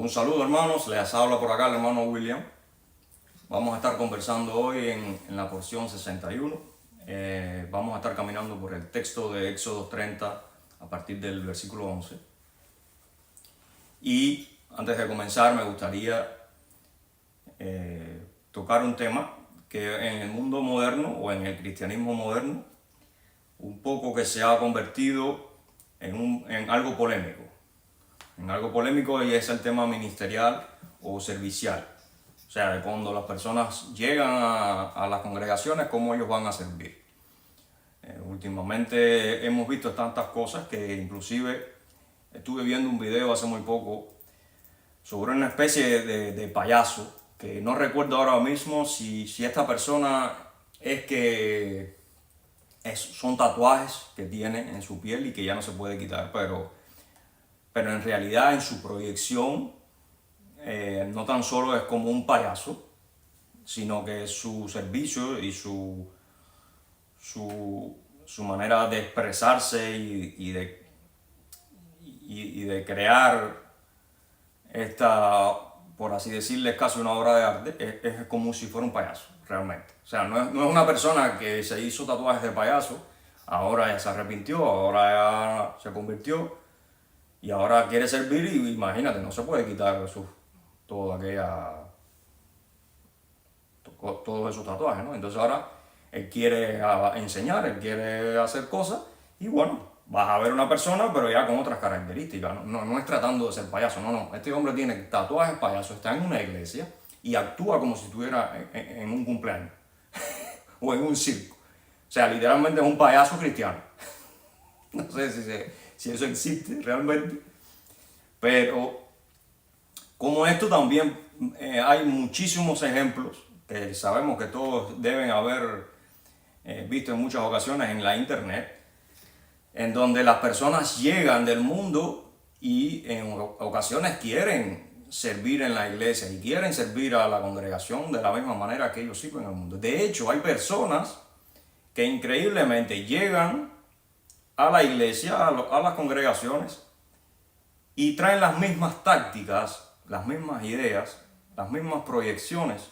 Un saludo, hermanos, les habla por acá el hermano William. Vamos a estar conversando hoy en la porción 61. Vamos a estar caminando por el texto de Éxodo 30 a partir del versículo 11. Y antes de comenzar me gustaría tocar un tema que en el mundo moderno o en el cristianismo moderno un poco que se ha convertido en algo polémico. En algo polémico, y es el tema ministerial o servicial. O sea, de cuando las personas llegan a las congregaciones, cómo ellos van a servir. Últimamente hemos visto tantas cosas que inclusive estuve viendo un video hace muy poco sobre una especie de payaso, que no recuerdo ahora mismo si esta persona es que son tatuajes que tiene en su piel y que ya no se puede quitar, pero en realidad en su proyección no tan solo es como un payaso, sino que su servicio y su manera de expresarse y de crear esta, por así decirle, es casi una obra de arte, es como si fuera un payaso, realmente. O sea, no es una persona que se hizo tatuajes de payaso, ahora ya se arrepintió, ahora ya se convirtió y ahora quiere servir, y imagínate, no se puede quitar todos esos tatuajes, ¿no? Entonces ahora él quiere enseñar, él quiere hacer cosas, y bueno, vas a ver una persona pero ya con otras características, no es tratando de ser payaso, no, este hombre tiene tatuajes payaso, está en una iglesia y actúa como si estuviera en un cumpleaños o en un circo. O sea, literalmente es un payaso cristiano. No sé si eso existe realmente, pero como esto también hay muchísimos ejemplos que sabemos que todos deben haber visto en muchas ocasiones en la internet, en donde las personas llegan del mundo y en ocasiones quieren servir en la iglesia y quieren servir a la congregación de la misma manera que ellos sirven al mundo. De hecho, hay personas que increíblemente llegan a la iglesia, a las congregaciones, y traen las mismas tácticas, las mismas ideas, las mismas proyecciones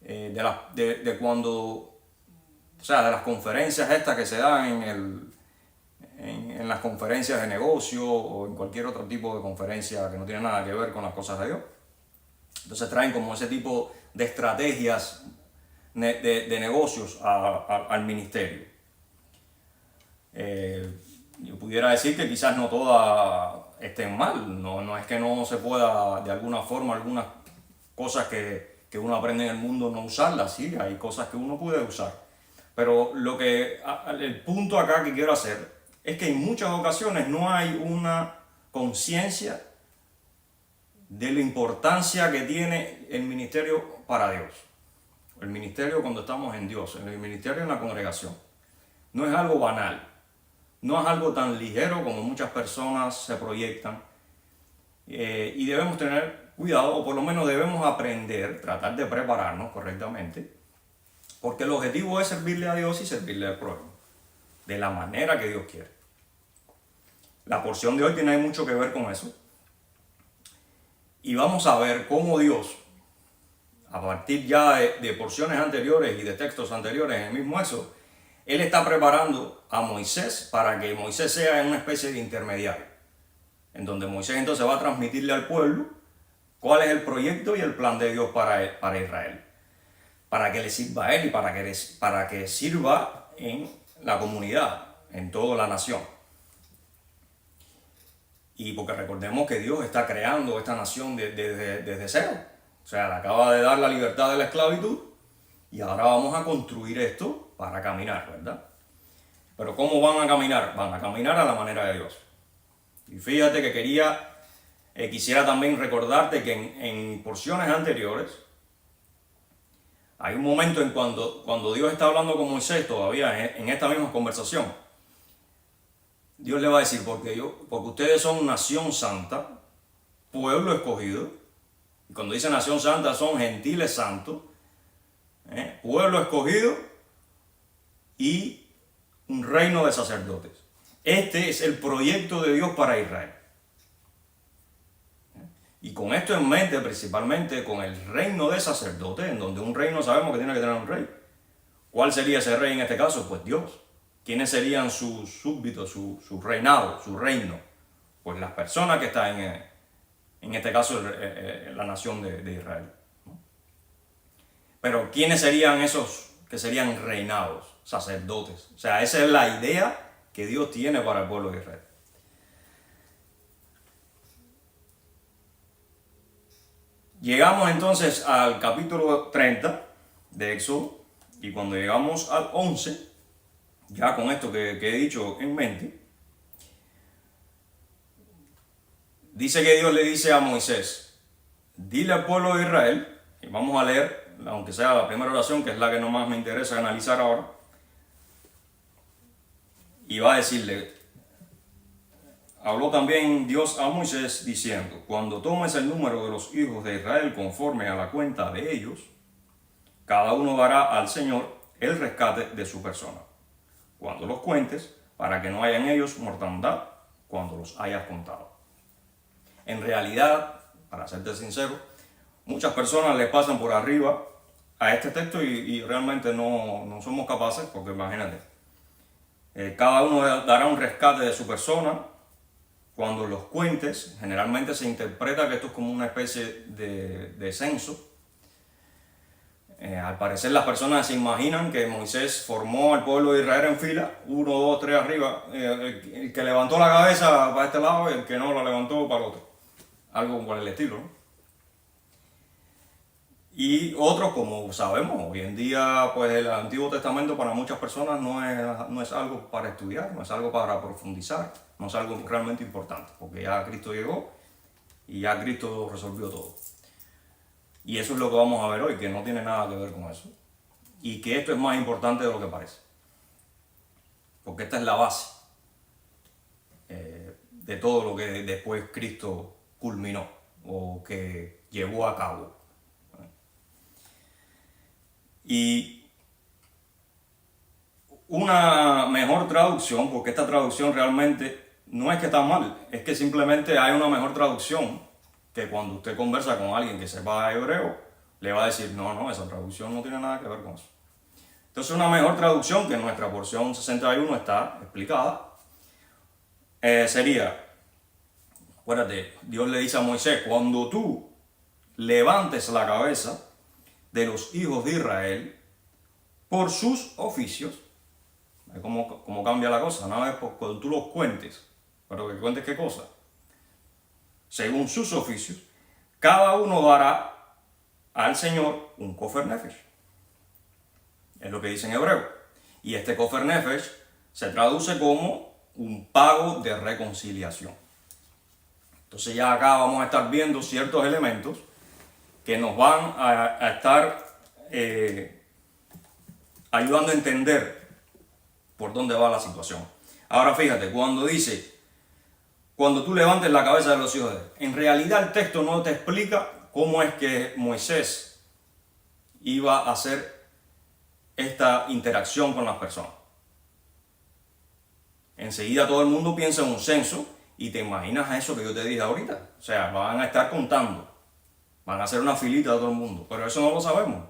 de cuando, o sea, de las conferencias estas que se dan en las conferencias de negocio o en cualquier otro tipo de conferencia que no tiene nada que ver con las cosas de Dios. Entonces traen como ese tipo de estrategias de negocios al ministerio. Yo pudiera decir que quizás no todas estén mal, no es que no se pueda de alguna forma, algunas cosas que uno aprende en el mundo no usarlas, sí, hay cosas que uno puede usar. Pero el punto acá que quiero hacer es que en muchas ocasiones no hay una conciencia de la importancia que tiene el ministerio para Dios. El ministerio cuando estamos en Dios, el ministerio en la congregación. No es algo banal, no es algo tan ligero como muchas personas se proyectan. Y debemos tener cuidado, o por lo menos debemos aprender, tratar de prepararnos correctamente, porque el objetivo es servirle a Dios y servirle al prójimo, de la manera que Dios quiere. La porción de hoy tiene mucho que ver con eso. Y vamos a ver cómo Dios, a partir ya de porciones anteriores y de textos anteriores en el mismo Éxodo, Él está preparando a Moisés para que Moisés sea una especie de intermediario, en donde Moisés entonces va a transmitirle al pueblo cuál es el proyecto y el plan de Dios para Israel, para que le sirva a él y para que sirva en la comunidad, en toda la nación. Y porque recordemos que Dios está creando esta nación desde cero. O sea, le acaba de dar la libertad de la esclavitud y ahora vamos a construir esto para caminar, ¿verdad? Pero ¿cómo van a caminar? Van a caminar a la manera de Dios. Y fíjate que quisiera también recordarte que en porciones anteriores hay un momento en cuando Dios está hablando con Moisés todavía en esta misma conversación. Dios le va a decir, porque ustedes son nación santa, pueblo escogido. Y cuando dice nación santa son gentiles santos, pueblo escogido y un reino de sacerdotes. Este es el proyecto de Dios para Israel. Y con esto en mente, principalmente con el reino de sacerdote, en donde un reino sabemos que tiene que tener un rey. ¿Cuál sería ese rey en este caso? Pues Dios. ¿Quiénes serían sus súbditos, su reinado, su reino? Pues las personas que están en este caso la nación de Israel. Pero ¿quiénes serían esos que serían reinados? Sacerdotes. O sea, esa es la idea que Dios tiene para el pueblo de Israel. Llegamos entonces al capítulo 30 de Éxodo, y cuando llegamos al 11, ya con esto que he dicho en mente, dice que Dios le dice a Moisés, dile al pueblo de Israel, y vamos a leer, aunque sea la primera oración, que es la que no más me interesa analizar ahora, y va a decirle, habló también Dios a Moisés diciendo, cuando tomes el número de los hijos de Israel conforme a la cuenta de ellos, cada uno dará al Señor el rescate de su persona. Cuando los cuentes, para que no haya en ellos mortandad cuando los hayas contado. En realidad, para serte sincero, muchas personas le pasan por arriba a este texto y realmente no somos capaces, porque imagínate, cada uno dará un rescate de su persona. Cuando los cuentes, generalmente se interpreta que esto es como una especie de censo. Al parecer las personas se imaginan que Moisés formó al pueblo de Israel en fila, 1, 2, 3 arriba, el que levantó la cabeza para este lado y el que no la levantó para el otro. Algo por el estilo, ¿no? Y otros, como sabemos, hoy en día pues el Antiguo Testamento para muchas personas no es algo para estudiar, no es algo para profundizar, no es algo realmente importante, porque ya Cristo llegó y ya Cristo resolvió todo. Y eso es lo que vamos a ver hoy, que no tiene nada que ver con eso. Y que esto es más importante de lo que parece. Porque esta es la base de todo lo que después Cristo culminó o que llevó a cabo. Y una mejor traducción, porque esta traducción realmente no es que está mal, es que simplemente hay una mejor traducción que cuando usted conversa con alguien que sepa hebreo, le va a decir, no, esa traducción no tiene nada que ver con eso. Entonces una mejor traducción, que en nuestra porción 61 está explicada, sería, acuérdate, Dios le dice a Moisés, cuando tú levantes la cabeza de los hijos de Israel por sus oficios, ¿ves cómo cambia la cosa? Una vez cuando tú los cuentes, pero que cuentes qué cosa, según sus oficios, cada uno dará al Señor un kofer nefesh. Es lo que dice en hebreo. Y este kofer nefesh se traduce como un pago de reconciliación. Entonces ya acá vamos a estar viendo ciertos elementos que nos van a estar ayudando a entender por dónde va la situación. Ahora fíjate, cuando dice, cuando tú levantes la cabeza de los hijos de Israel, en realidad el texto no te explica cómo es que Moisés iba a hacer esta interacción con las personas. Enseguida todo el mundo piensa en un censo y te imaginas a eso que yo te dije ahorita. O sea, van a estar contando, van a hacer una filita de todo el mundo, pero eso no lo sabemos.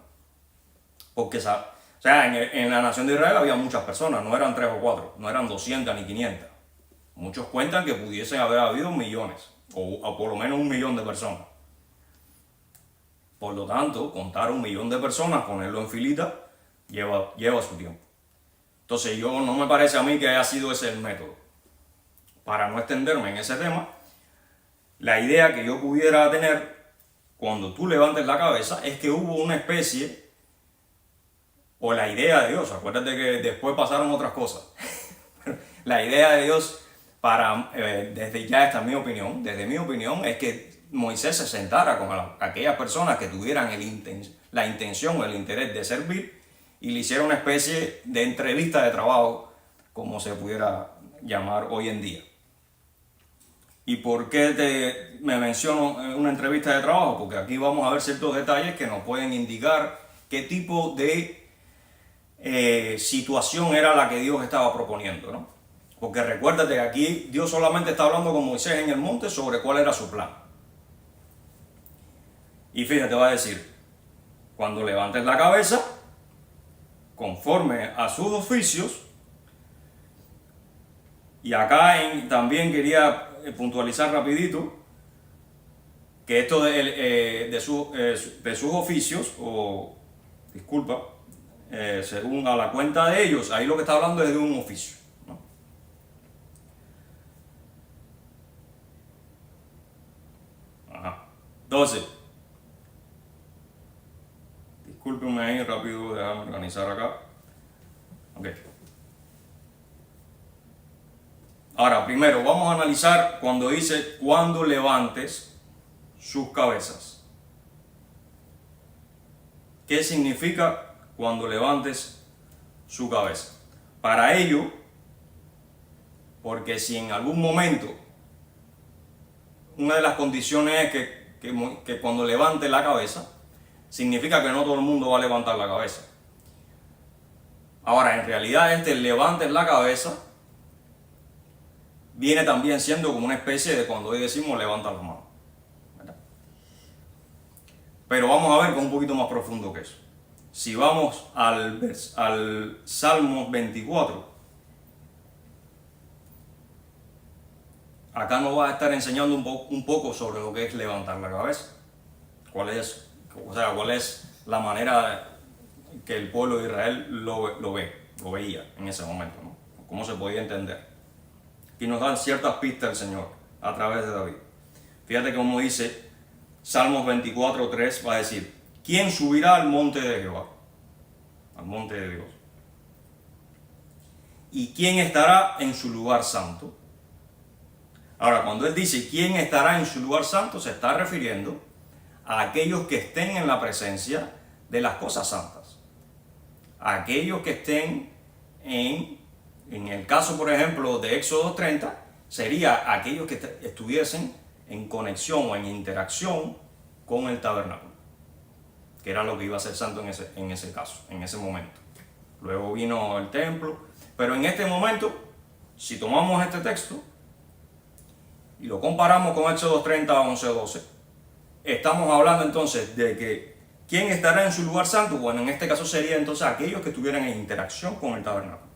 Porque, o sea, en la nación de Israel había muchas personas, no eran 3 o 4, no eran 200 ni 500. Muchos cuentan que pudiesen haber habido millones, o por lo menos 1 millón de personas. Por lo tanto, contar 1 millón de personas, ponerlo en filita, lleva su tiempo. Entonces, no me parece a mí que haya sido ese el método. Para no extenderme en ese tema, la idea que yo pudiera tener cuando tú levantes la cabeza es que hubo una especie, o la idea de Dios, acuérdate que después pasaron otras cosas. La idea de Dios, desde ya esta es mi opinión, desde mi opinión es que Moisés se sentara con aquellas personas que tuvieran la intención o el interés de servir y le hiciera una especie de entrevista de trabajo, como se pudiera llamar hoy en día. ¿Y por qué me menciono una entrevista de trabajo? Porque aquí vamos a ver ciertos detalles que nos pueden indicar qué tipo de situación era la que Dios estaba proponiendo, ¿no? Porque recuérdate que aquí Dios solamente está hablando con Moisés en el monte sobre cuál era su plan. Y fíjate, va a decir, cuando levantes la cabeza, conforme a sus oficios. Y acá también quería puntualizar rapidito que esto de sus oficios, o disculpa, según a la cuenta de ellos, ahí lo que está hablando es de un oficio, ¿no? Ajá. Entonces, discúlpenme ahí rápido, déjame organizar acá. Ok. Ahora, primero vamos a analizar cuando dice cuando levantes sus cabezas. ¿Qué significa cuando levantes su cabeza? Para ello, porque si en algún momento una de las condiciones es que cuando levante la cabeza, significa que no todo el mundo va a levantar la cabeza. Ahora, en realidad levantes la cabeza viene también siendo como una especie de cuando hoy decimos levanta las manos, ¿verdad? Pero vamos a ver con un poquito más profundo que eso. Si vamos al Salmo 24, acá nos va a estar enseñando un poco sobre lo que es levantar la cabeza. Cuál es la manera que el pueblo de Israel lo veía en ese momento, ¿no? Cómo se podía entender. Y nos dan ciertas pistas el Señor a través de David. Fíjate cómo dice Salmos 24:3, va a decir, ¿quién subirá al monte de Jehová? Al monte de Dios. ¿Y quién estará en su lugar santo? Ahora, cuando él dice quién estará en su lugar santo, se está refiriendo a aquellos que estén en la presencia de las cosas santas. A aquellos que estén en el caso, por ejemplo, de Éxodo 30, sería aquellos que estuviesen en conexión o en interacción con el tabernáculo, que era lo que iba a ser santo en ese caso, en ese momento. Luego vino el templo, pero en este momento, si tomamos este texto y lo comparamos con Éxodo 30, 11, 12, estamos hablando entonces de que ¿quién estará en su lugar santo? Bueno, en este caso sería entonces aquellos que estuvieran en interacción con el tabernáculo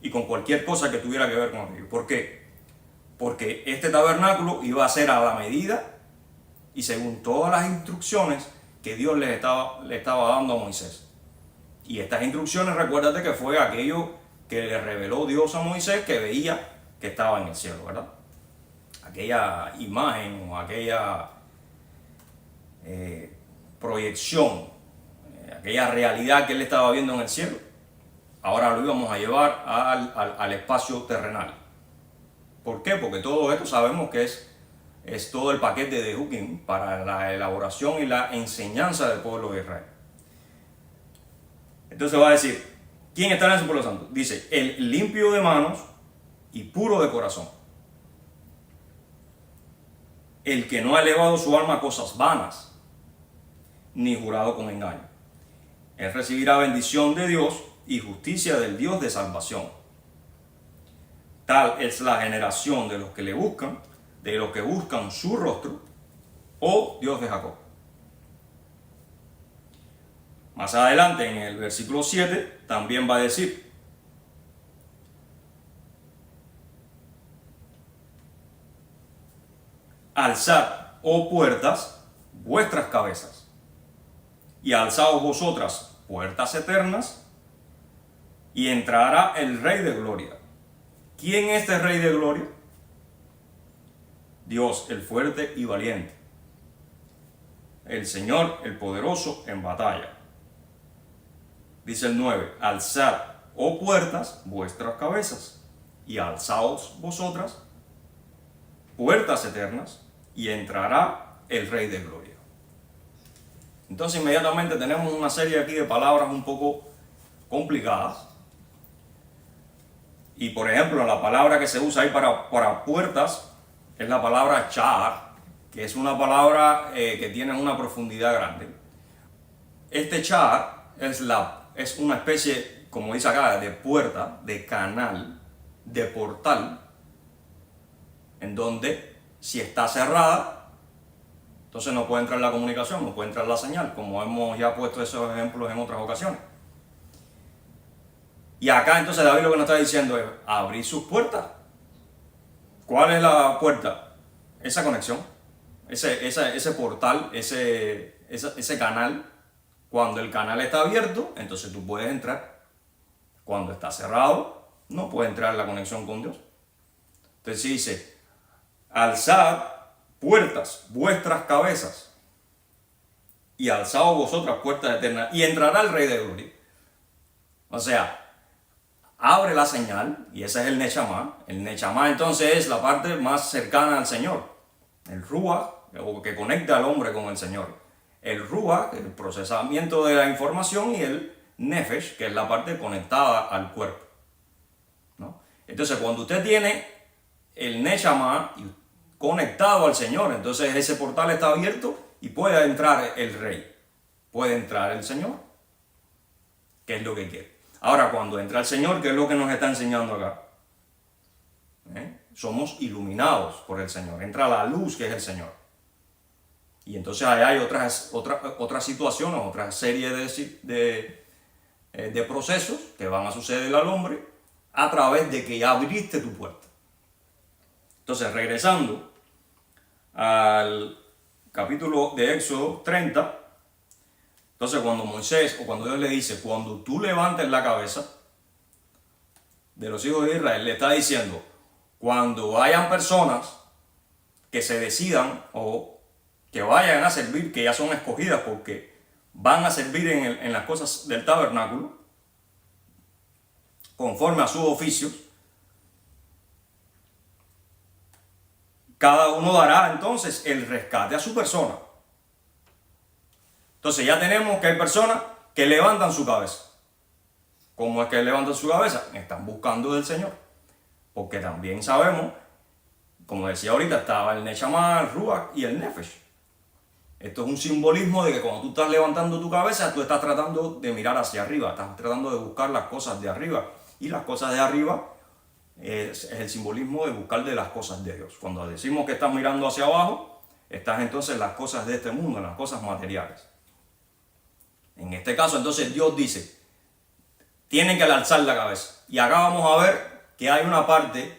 y con cualquier cosa que tuviera que ver con ello. ¿Por qué? Porque este tabernáculo iba a ser a la medida y según todas las instrucciones que Dios le estaba dando a Moisés. Y estas instrucciones, recuérdate que fue aquello que le reveló Dios a Moisés, que veía que estaba en el cielo, ¿verdad? Aquella imagen o aquella proyección, aquella realidad que él estaba viendo en el cielo, ahora lo íbamos a llevar al espacio terrenal. ¿Por qué? Porque todo esto sabemos que es todo el paquete de Hukim para la elaboración y la enseñanza del pueblo de Israel. Entonces va a decir, ¿quién estará en su pueblo santo? Dice, el limpio de manos y puro de corazón. El que no ha elevado su alma a cosas vanas, ni jurado con engaño. Él recibirá bendición de Dios y justicia del Dios de salvación. Tal es la generación de los que le buscan, de los que buscan su rostro, oh Dios de Jacob. Más adelante en el versículo 7 también va a decir, alzad, oh puertas, vuestras cabezas, y alzaos vosotras, puertas eternas, y entrará el Rey de Gloria. ¿Quién es este Rey de Gloria? Dios, el fuerte y valiente, el Señor, el poderoso en batalla. Dice el 9, alzad, oh puertas, vuestras cabezas, y alzaos vosotras, puertas eternas, y entrará el Rey de Gloria. Entonces inmediatamente tenemos una serie aquí de palabras un poco complicadas. Y por ejemplo, la palabra que se usa ahí para puertas es la palabra char, que es una palabra que tiene una profundidad grande. Este char es una especie, como dice acá, de puerta, de canal, de portal, en donde si está cerrada, Entonces no puede entrar la comunicación, no puede entrar la señal, como hemos ya puesto esos ejemplos en otras ocasiones. Y acá entonces David lo que nos está diciendo es abrir sus puertas. ¿Cuál es la puerta? Esa conexión, ese portal, ese canal. Cuando el canal está abierto, entonces tú puedes entrar. Cuando está cerrado, no puede entrar la conexión con Dios. Entonces dice, alzad puertas, vuestras cabezas, y alzaos vosotras puertas eternas, y entrará el Rey de Gloria. O sea, abre la señal, y ese es el Neshama. El Neshama entonces es la parte más cercana al Señor. El Ruach, que conecta al hombre con el Señor. El Ruach, el procesamiento de la información, y el Nefesh, que es la parte conectada al cuerpo, ¿no? Entonces, cuando usted tiene el Neshama conectado al Señor, entonces ese portal está abierto y puede entrar el Rey, puede entrar el Señor, que es lo que quiere. Ahora, cuando entra el Señor, ¿qué es lo que nos está enseñando acá? Somos iluminados por el Señor, entra la luz que es el Señor. Y entonces ahí hay otras situaciones, otra serie de procesos que van a suceder al hombre a través de que ya abriste tu puerta. Entonces, regresando al capítulo de Éxodo 30, entonces cuando Moisés, o cuando Dios le dice, cuando tú levantes la cabeza de los hijos de Israel, le está diciendo, cuando hayan personas que se decidan o que vayan a servir, que ya son escogidas porque van a servir en las cosas del tabernáculo, conforme a sus oficios, cada uno dará entonces el rescate a su persona. Entonces ya tenemos que hay personas que levantan su cabeza. ¿Cómo es que levantan su cabeza? Están buscando del Señor. Porque también sabemos, como decía ahorita, estaba el Neshama, el Ruach y el Nefesh. Esto es un simbolismo de que cuando tú estás levantando tu cabeza, tú estás tratando de mirar hacia arriba, estás tratando de buscar las cosas de arriba. Y las cosas de arriba es el simbolismo de buscar de las cosas de Dios. Cuando decimos que estás mirando hacia abajo, estás entonces en las cosas de este mundo, en las cosas materiales. En este caso, entonces Dios dice, tienen que alzar la cabeza. Y acá vamos a ver que hay una parte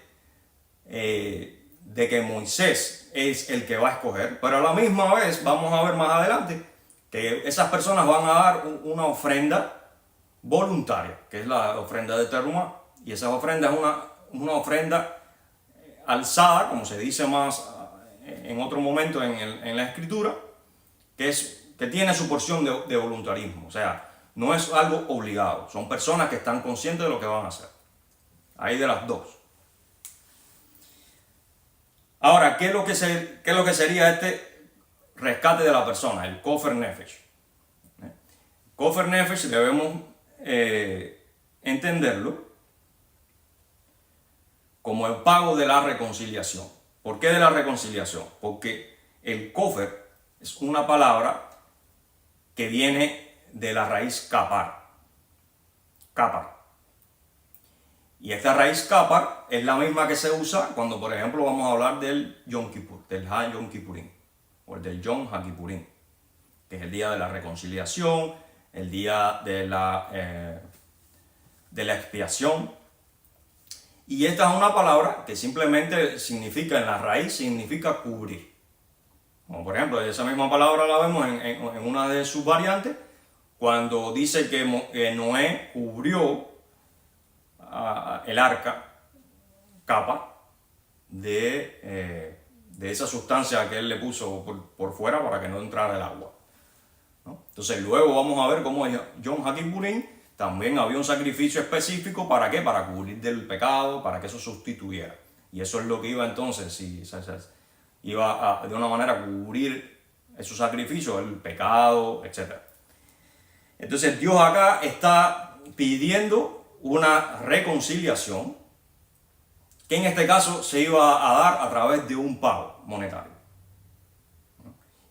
de que Moisés es el que va a escoger, pero a la misma vez vamos a ver más adelante que esas personas van a dar una ofrenda voluntaria, que es la ofrenda de Terumá, y esa ofrenda es una ofrenda alzada, como se dice más en otro momento en la escritura, que tiene su porción de voluntarismo, o sea, no es algo obligado, son personas que están conscientes de lo que van a hacer. Hay de las dos. Ahora, ¿qué es lo que sería este rescate de la persona? El Kofer Nefesh. Kofer Nefesh debemos entenderlo como el pago de la reconciliación. ¿Por qué de la reconciliación? Porque el Kofer es una palabra que viene de la raíz kapar. Kapar. Y esta raíz kapar es la misma que se usa cuando, por ejemplo, vamos a hablar del Yom Kippur, del Ha Yom Kippurim, o el del Yom HaKippurim, que es el día de la reconciliación, el día de la expiación. Y esta es una palabra que simplemente significa, en la raíz, significa cubrir. Como por ejemplo, esa misma palabra la vemos en una de sus variantes, cuando dice que Noé cubrió el arca, capa, de esa sustancia que él le puso por fuera para que no entrara el agua, ¿no? Entonces luego vamos a ver cómo Yom HaKippurim también había un sacrificio específico, ¿para qué? Para cubrir del pecado, para que eso sustituyera. Y eso es lo que iba entonces, iba de una manera a cubrir esos sacrificios, el pecado, etc. Entonces Dios acá está pidiendo una reconciliación que en este caso se iba a dar a través de un pago monetario.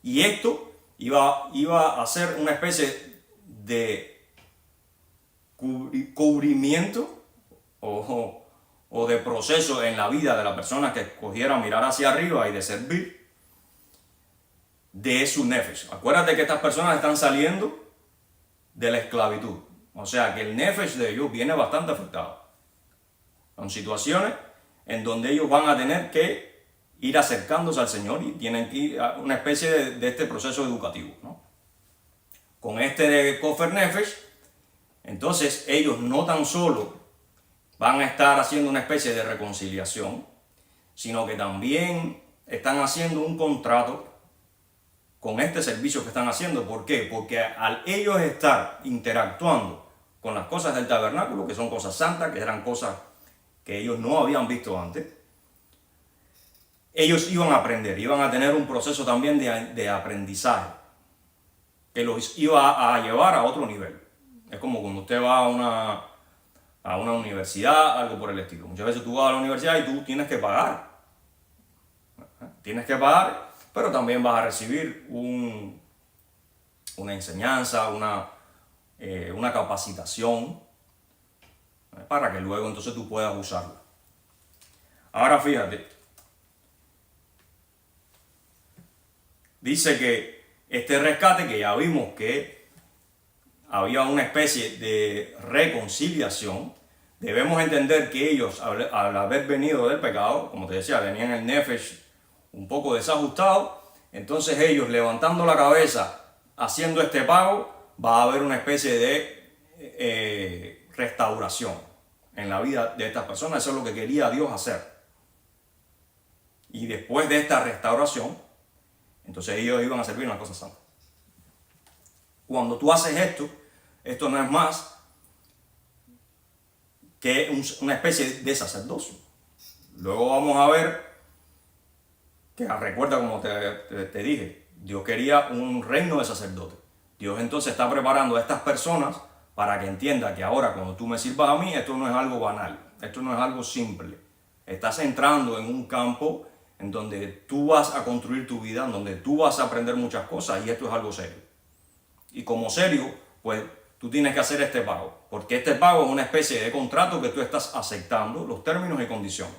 Y esto iba a ser una especie de cubrimiento o de proceso en la vida de la persona que escogiera mirar hacia arriba y de servir, de su nefesh. Acuérdate que estas personas están saliendo de la esclavitud. O sea que el nefesh de ellos viene bastante afectado. Son situaciones en donde ellos van a tener que ir acercándose al Señor y tienen que ir a una especie de este proceso educativo, ¿no? Con este de Kofer Nefesh, entonces ellos no tan solo van a estar haciendo una especie de reconciliación, sino que también están haciendo un contrato con este servicio que están haciendo. ¿Por qué? Porque al ellos estar interactuando con las cosas del tabernáculo, que son cosas santas, que eran cosas que ellos no habían visto antes, ellos iban a aprender, iban a tener un proceso también de aprendizaje que los iba a llevar a otro nivel. Es como cuando usted va a una universidad, algo por el estilo. Muchas veces tú vas a la universidad y tú tienes que pagar. Tienes que pagar, pero también vas a recibir una enseñanza, una capacitación, para que luego entonces tú puedas usarla. Ahora fíjate, dice que este rescate, que ya vimos que había una especie de reconciliación, debemos entender que ellos, al haber venido del pecado, como te decía, venían el nefesh un poco desajustado, entonces ellos levantando la cabeza, haciendo este pago, va a haber una especie de restauración en la vida de estas personas. Eso es lo que quería Dios hacer. Y después de esta restauración, entonces ellos iban a servir en las cosas santas. Cuando tú haces esto no es más que una especie de sacerdocio. Luego vamos a ver que, recuerda como te dije, Dios quería un reino de sacerdotes. Dios entonces está preparando a estas personas para que entienda que ahora cuando tú me sirvas a mí, esto no es algo banal, esto no es algo simple. Estás entrando en un campo en donde tú vas a construir tu vida, en donde tú vas a aprender muchas cosas, y esto es algo serio. Y como serio, pues tú tienes que hacer este pago, porque este pago es una especie de contrato que tú estás aceptando, los términos y condiciones.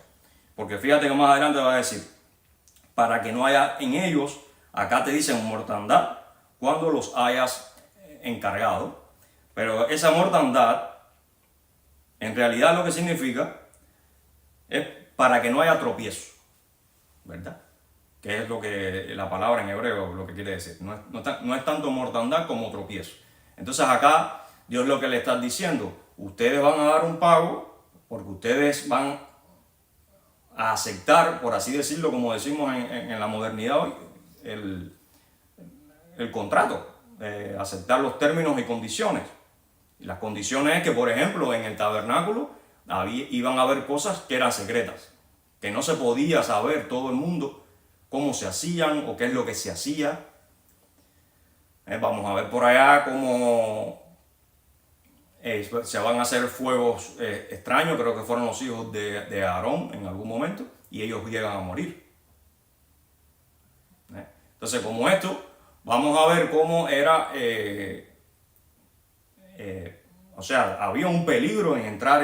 Porque fíjate que más adelante va a decir, para que no haya en ellos, acá te dicen mortandad, cuando los hayas encargado, pero esa mortandad, en realidad lo que significa es para que no haya tropiezo, ¿verdad? Que es lo que la palabra en hebreo lo que quiere decir. No es tanto mortandad como tropiezo. Entonces acá Dios lo que le está diciendo, ustedes van a dar un pago porque ustedes van a aceptar, por así decirlo, como decimos en la modernidad hoy, el contrato, aceptar los términos y condiciones. Y las condiciones es que, por ejemplo, en el tabernáculo iban a haber cosas que eran secretas, que no se podía saber todo el mundo cómo se hacían o qué es lo que se hacía. Vamos a ver por allá cómo se van a hacer fuegos extraños, creo que fueron los hijos de Aarón en algún momento, y ellos llegan a morir. Entonces, como esto, vamos a ver cómo era, o sea, había un peligro en entrar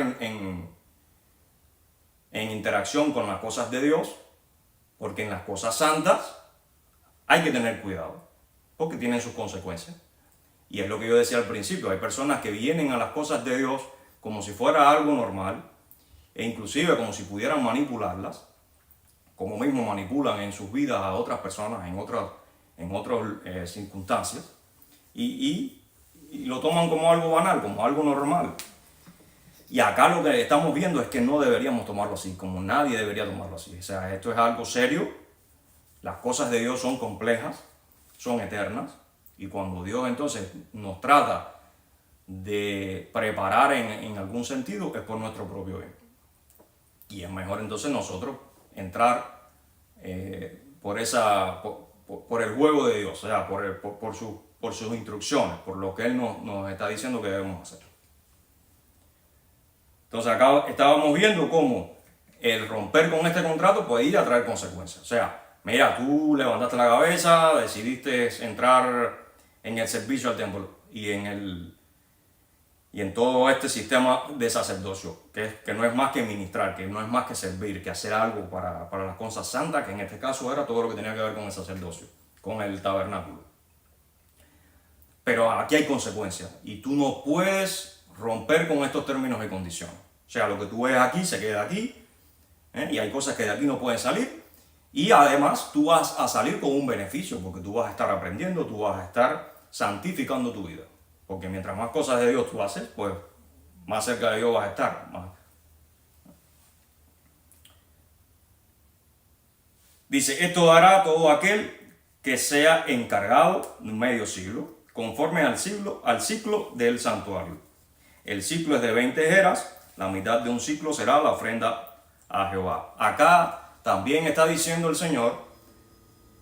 en interacción con las cosas de Dios, porque en las cosas santas hay que tener cuidado, porque tienen sus consecuencias. Y es lo que yo decía al principio, hay personas que vienen a las cosas de Dios como si fuera algo normal, e inclusive como si pudieran manipularlas, como mismo manipulan en sus vidas a otras personas en otras circunstancias, y lo toman como algo banal, como algo normal. Y acá lo que estamos viendo es que no deberíamos tomarlo así, como nadie debería tomarlo así. O sea, esto es algo serio, las cosas de Dios son complejas, son eternas, y cuando Dios entonces nos trata de preparar en algún sentido, es por nuestro propio bien. Y es mejor entonces nosotros entrar por el juego de Dios, o sea, por sus instrucciones, por lo que Él nos está diciendo que debemos hacer. Entonces acá estábamos viendo cómo el romper con este contrato puede ir a traer consecuencias. O sea, mira, tú levantaste la cabeza, decidiste entrar en el servicio al templo y en todo este sistema de sacerdocio, que no es más que ministrar, que no es más que servir, que hacer algo para las cosas santas, que en este caso era todo lo que tenía que ver con el sacerdocio. con el tabernáculo. Pero aquí hay consecuencias y tú no puedes romper con estos términos y condiciones. O sea, lo que tú ves aquí se queda aquí, y hay cosas que de aquí no pueden salir. Y además tú vas a salir con un beneficio, porque tú vas a estar aprendiendo, tú vas a estar santificando tu vida. Porque mientras más cosas de Dios tú haces, pues más cerca de Dios vas a estar. Dice, esto dará a todo aquel que sea encargado medio siglo, conforme al ciclo del santuario. El ciclo es de 20 eras, la mitad de un ciclo será la ofrenda a Jehová. Acá también está diciendo el Señor,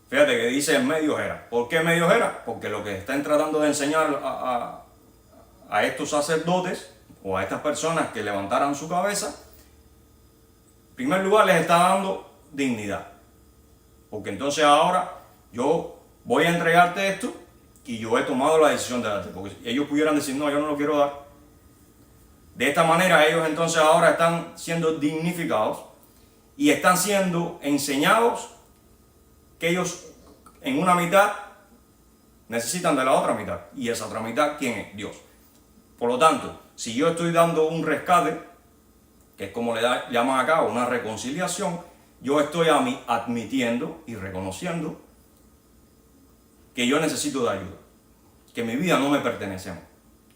fíjate que dice medio era. ¿Por qué medio era? Porque lo que están tratando de enseñar a estos sacerdotes o a estas personas que levantaran su cabeza, en primer lugar les está dando dignidad. Porque entonces ahora yo voy a entregarte esto y yo he tomado la decisión de darte. Porque ellos pudieran decir, no, yo no lo quiero dar. De esta manera ellos entonces ahora están siendo dignificados y están siendo enseñados que ellos en una mitad necesitan de la otra mitad. Y esa otra mitad, ¿quién es? Dios. Por lo tanto, si yo estoy dando un rescate, que es como le llaman acá, una reconciliación, yo estoy admitiendo y reconociendo que yo necesito de ayuda, que mi vida no me pertenece,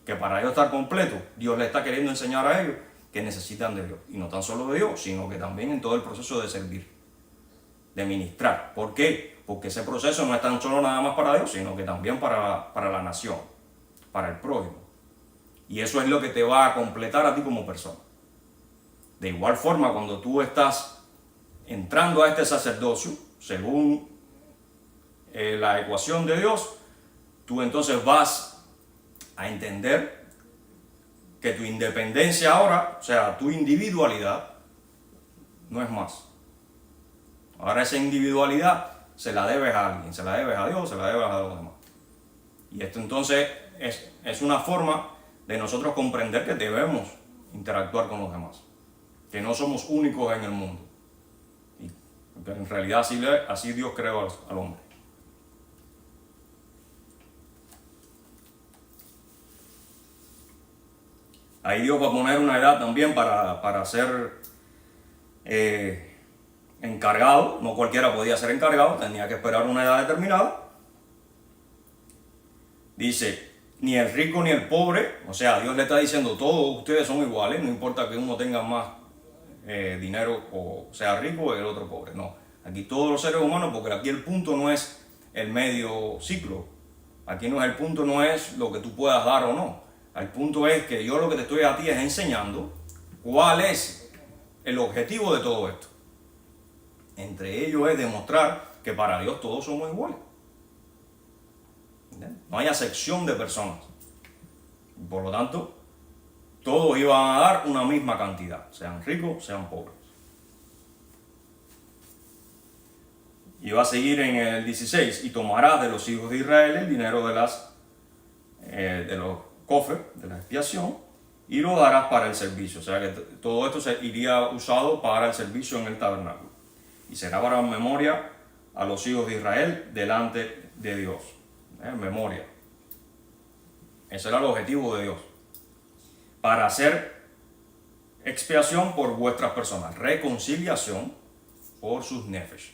que para yo estar completo, Dios le está queriendo enseñar a ellos que necesitan de Dios, y no tan solo de Dios, sino que también en todo el proceso de servir, de ministrar. ¿Por qué? Porque ese proceso no es tan solo nada más para Dios, sino que también para la nación, para el prójimo, y eso es lo que te va a completar a ti como persona. De igual forma, cuando tú estás entrando a este sacerdocio, según la ecuación de Dios, tú entonces vas a entender que tu independencia ahora, o sea, tu individualidad, no es más. Ahora esa individualidad se la debes a alguien, se la debes a Dios, se la debes a los demás. Y esto entonces es una forma de nosotros comprender que debemos interactuar con los demás, que no somos únicos en el mundo. Pero en realidad así Dios creó al hombre. Ahí Dios va a poner una edad también para ser encargado. No cualquiera podía ser encargado, tenía que esperar una edad determinada. Dice, ni el rico ni el pobre, o sea, Dios le está diciendo, todos ustedes son iguales, no importa que uno tenga más dinero o sea rico o el otro pobre, no. Aquí todos los seres humanos, porque aquí el punto no es el medio ciclo, aquí el punto no es lo que tú puedas dar o no, el punto es que yo lo que te estoy a ti es enseñando cuál es el objetivo de todo esto. Entre ellos es demostrar que para Dios todos somos iguales. No hay acepción de personas. Por lo tanto, todos iban a dar una misma cantidad, sean ricos, sean pobres. Y va a seguir en el 16, y tomarás de los hijos de Israel el dinero de los cofres de la expiación y lo darás para el servicio. O sea que todo esto iría usado para el servicio en el tabernáculo. Y será para memoria a los hijos de Israel delante de Dios. Memoria. Ese era el objetivo de Dios. Para hacer expiación por vuestras personas, reconciliación por sus nefesh.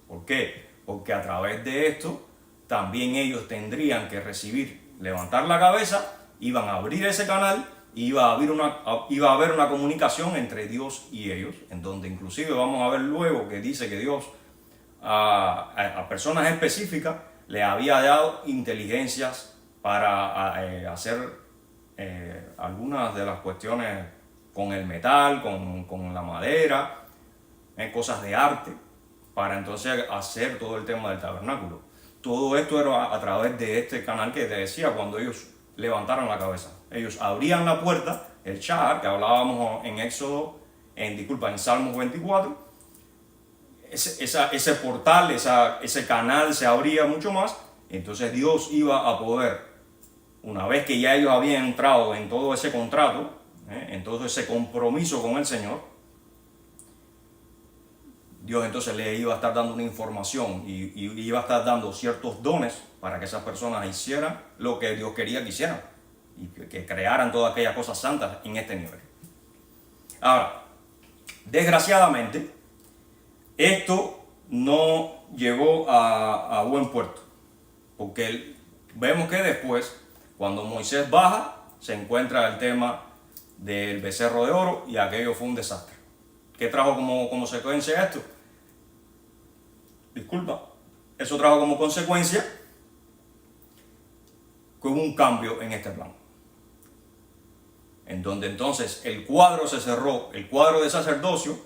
¿Por qué? Porque a través de esto también ellos tendrían que recibir, levantar la cabeza, iban a abrir ese canal, iba a haber una comunicación entre Dios y ellos, en donde inclusive vamos a ver luego que dice que Dios a personas específicas le había dado inteligencias para hacer algunas de las cuestiones con el metal, con la madera, cosas de arte, para entonces hacer todo el tema del tabernáculo. Todo esto era a través de este canal que te decía cuando ellos levantaron la cabeza. Ellos abrían la puerta, el Shahar, que hablábamos en Salmos 24, ese portal, ese canal se abría mucho más, entonces Dios iba a poder, una vez que ya ellos habían entrado en todo ese contrato, en todo ese compromiso con el Señor, Dios entonces le iba a estar dando una información y iba a estar dando ciertos dones para que esas personas hicieran lo que Dios quería que hicieran y que crearan todas aquellas cosas santas en este nivel. Ahora, desgraciadamente, esto no llegó a buen puerto, porque vemos que después, cuando Moisés baja, se encuentra el tema del becerro de oro y aquello fue un desastre. ¿Qué trajo como consecuencia esto? Disculpa, eso trajo como consecuencia que hubo un cambio en este plan, en donde entonces el cuadro se cerró, el cuadro de sacerdocio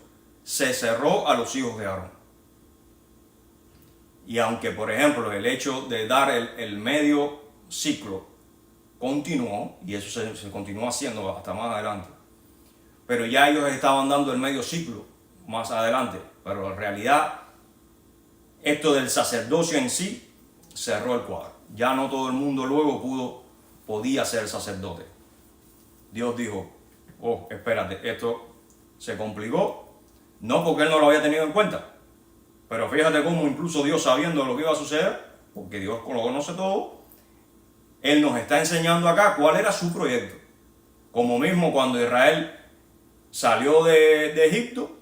se cerró a los hijos de Aarón. Y aunque, por ejemplo, el hecho de dar el medio ciclo continuó, y eso se continuó haciendo hasta más adelante, pero ya ellos estaban dando el medio ciclo más adelante, pero en realidad esto del sacerdocio en sí cerró el cuadro. Ya no todo el mundo luego podía ser sacerdote. Dios dijo, oh, espérate, esto se complicó, no porque él no lo había tenido en cuenta, pero fíjate cómo incluso Dios, sabiendo lo que iba a suceder, porque Dios lo conoce todo, Él nos está enseñando acá cuál era su proyecto. Como mismo cuando Israel salió de Egipto,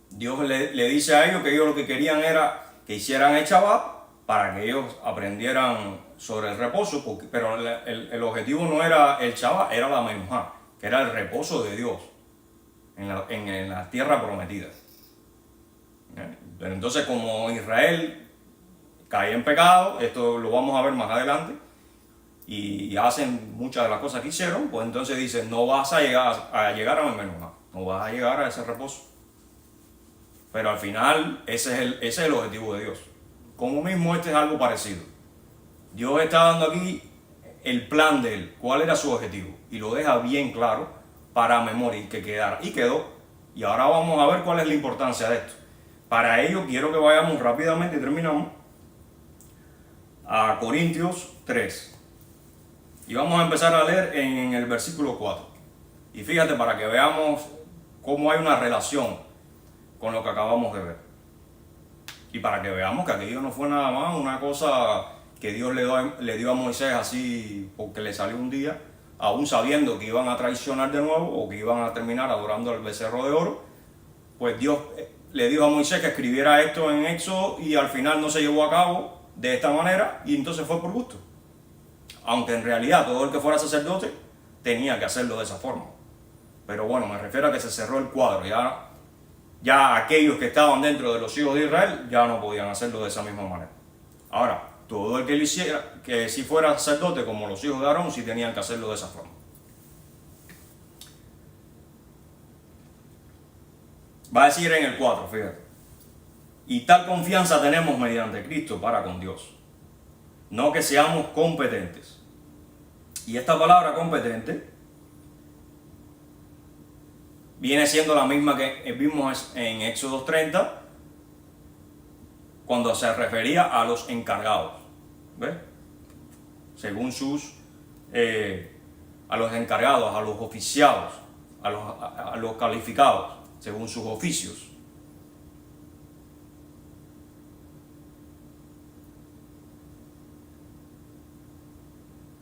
Dios le dice a ellos que ellos lo que querían era que hicieran el Shabbat para que ellos aprendieran sobre el reposo, pero el objetivo no era el Shabbat, era la Menujá, que era el reposo de Dios en la tierra prometida. Pero entonces, como Israel cae en pecado, esto lo vamos a ver más adelante, y hacen muchas de las cosas que hicieron, pues entonces dicen, no vas a llegar a la Menujá, no vas a llegar a ese reposo. Pero al final, ese es el objetivo de Dios. Como mismo este es algo parecido. Dios está dando aquí el plan de Él, cuál era su objetivo, y lo deja bien claro para memoria que quedara. Y quedó. Y ahora vamos a ver cuál es la importancia de esto. Para ello quiero que vayamos rápidamente y terminamos a Corintios 3. Y vamos a empezar a leer en el versículo 4. Y fíjate, para que veamos cómo hay una relación con lo que acabamos de ver. Y para que veamos que aquello no fue nada más una cosa que Dios le dio a Moisés así porque le salió un día, aún sabiendo que iban a traicionar de nuevo o que iban a terminar adorando al becerro de oro. Pues Dios le dijo a Moisés que escribiera esto en Éxodo y al final no se llevó a cabo de esta manera y entonces fue por gusto. Aunque en realidad todo el que fuera sacerdote tenía que hacerlo de esa forma. Pero bueno, me refiero a que se cerró el cuadro. Ya aquellos que estaban dentro de los hijos de Israel ya no podían hacerlo de esa misma manera. Ahora, todo el que lo hiciera, que si fuera sacerdote como los hijos de Aarón, sí tenían que hacerlo de esa forma. Va a decir en el 4, fíjate. Y tal confianza tenemos mediante Cristo para con Dios. No que seamos competentes. Y esta palabra competente viene siendo la misma que vimos en Éxodo 30, cuando se refería a los encargados. ¿Ves? Según a los encargados, a los oficiados, a los calificados, según sus oficios.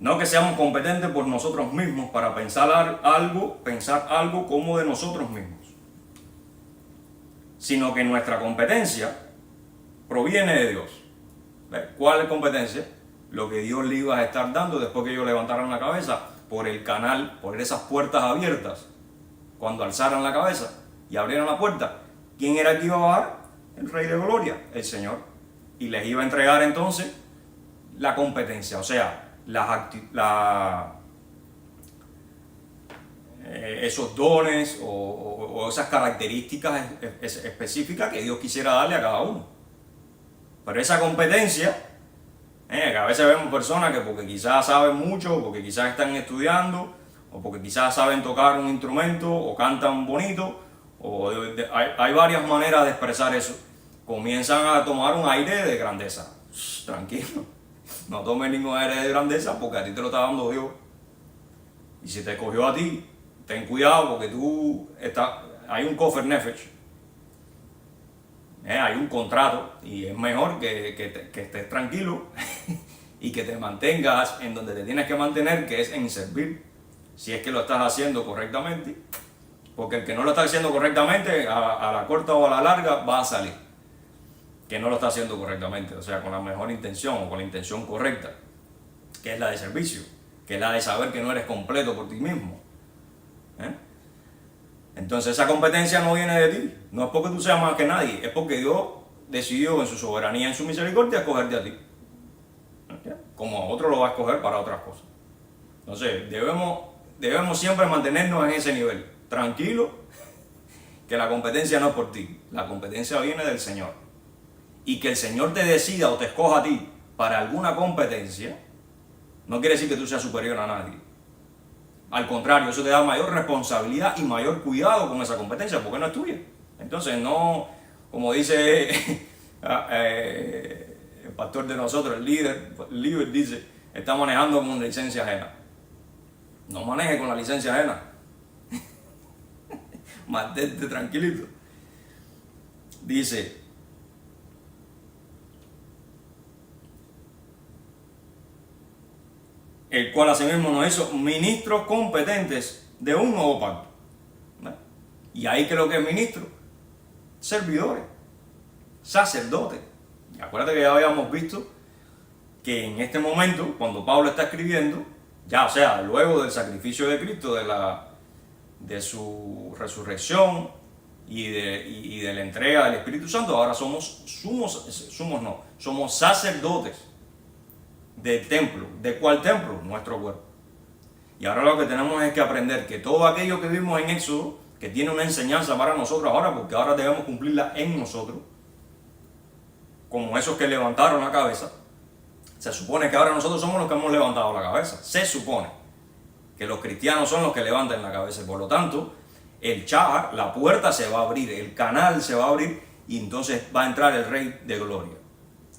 No que seamos competentes por nosotros mismos para pensar algo como de nosotros mismos, sino que nuestra competencia proviene de Dios. ¿Ves? ¿Cuál es competencia? Lo que Dios le iba a estar dando después que ellos levantaran la cabeza por el canal, por esas puertas abiertas. Cuando alzaran la cabeza y abrieran la puerta, ¿quién era el que iba a bajar? El Rey de Gloria, el Señor. Y les iba a entregar entonces la competencia, o sea, esos dones o esas características específicas que Dios quisiera darle a cada uno. Pero esa competencia, que a veces vemos personas que porque quizás saben mucho, porque quizás están estudiando, o porque quizás saben tocar un instrumento, o cantan bonito, hay varias maneras de expresar eso. Comienzan a tomar un aire de grandeza. Tranquilo, no tomes ningún aire de grandeza porque a ti te lo está dando Dios. Y si te cogió a ti, ten cuidado porque hay un Kofer Nefesh. Hay un contrato y es mejor que estés tranquilo y que te mantengas en donde te tienes que mantener, que es en servir, si es que lo estás haciendo correctamente, porque el que no lo está haciendo correctamente, a la corta o a la larga, va a salir que no lo está haciendo correctamente, o sea, con la mejor intención o con la intención correcta, que es la de servicio, que es la de saber que no eres completo por ti mismo. Entonces esa competencia no viene de ti, no es porque tú seas más que nadie, es porque Dios decidió en su soberanía, en su misericordia, escogerte a ti. Como a otro lo va a escoger para otras cosas. Entonces debemos siempre mantenernos en ese nivel, tranquilo, que la competencia no es por ti, la competencia viene del Señor. Y que el Señor te decida o te escoja a ti para alguna competencia, no quiere decir que tú seas superior a nadie. Al contrario, eso te da mayor responsabilidad y mayor cuidado con esa competencia, porque no es tuya. Entonces no, como dice el pastor de nosotros, el líder dice, está manejando con licencia ajena. No maneje con la licencia ajena. Mantente tranquilito. Dice, el cual asimismo nos hizo ministros competentes de un nuevo pacto. ¿No? Y ahí creo que es ministro, servidores, sacerdotes. Y acuérdate que ya habíamos visto que en este momento, cuando Pablo está escribiendo, ya, o sea, luego del sacrificio de Cristo, de su resurrección y de la entrega del Espíritu Santo, ahora somos sacerdotes del templo. ¿De cuál templo? Nuestro cuerpo. Y ahora lo que tenemos es que aprender que todo aquello que vimos en Éxodo, que tiene una enseñanza para nosotros ahora, porque ahora debemos cumplirla en nosotros, como esos que levantaron la cabeza, se supone que ahora nosotros somos los que hemos levantado la cabeza. Se supone que los cristianos son los que levantan la cabeza. Y por lo tanto, el Chahar, la puerta se va a abrir, el canal se va a abrir y entonces va a entrar el Rey de Gloria.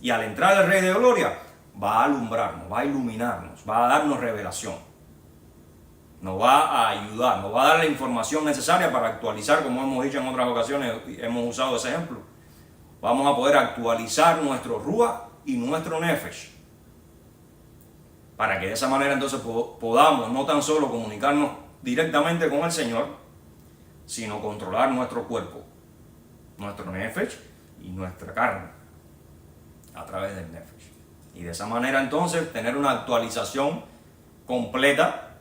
Y al entrar el Rey de Gloria, va a alumbrarnos, va a iluminarnos, va a darnos revelación. Nos va a ayudar, nos va a dar la información necesaria para actualizar, como hemos dicho en otras ocasiones, hemos usado ese ejemplo. Vamos a poder actualizar nuestro Ruach y nuestro Nefesh, para que de esa manera entonces podamos no tan solo comunicarnos directamente con el Señor, sino controlar nuestro cuerpo, nuestro Nefesh y nuestra carne, a través del Nefesh. Y de esa manera entonces tener una actualización completa